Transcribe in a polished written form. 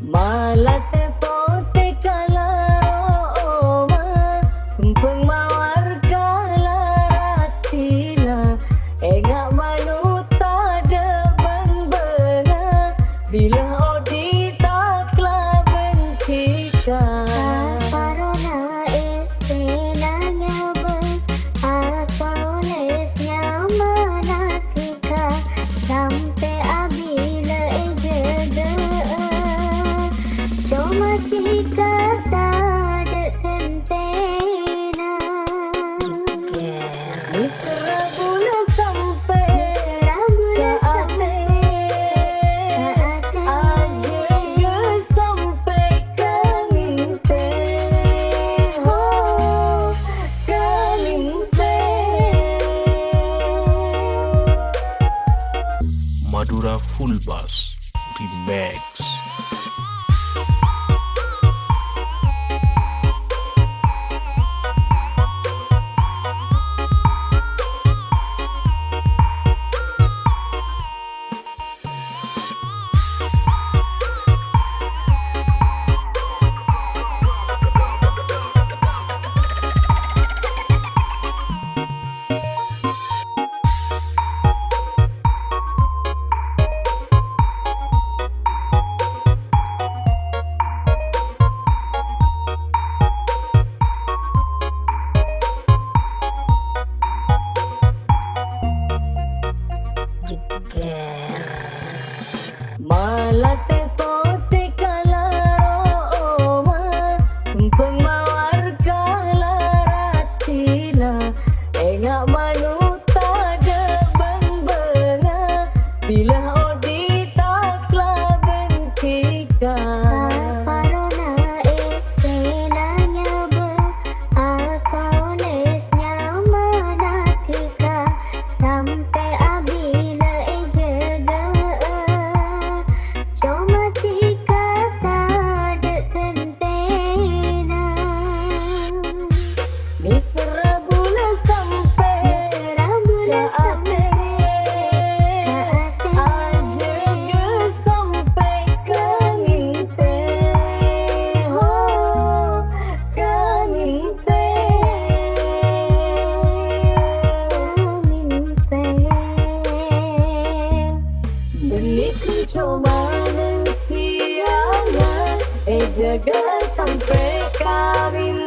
Malah tepote kalaro kumpeng mawar kalaratila engak manuta debeng bena bila odi takla bentika Parona estelanya atau lesnya menatika sampai abila ejeda cuma tika tak ada tentena Misra gula sampai ke ate aja ke sampai ke mimpi ho ke mimpi Madura Full Bass Remix. Malah tepote kalaro kumpeng mawar kalaratila engak manuta debeng bena bila odi takla bentika Parona estelanya atau lesnya menatika sampai abila ejeda cuma tika tak ada tentena Misra bula sampai ke ate aja ke sampai ke mimpi ho ke mimpi Benih coba siangan jaga sampai kami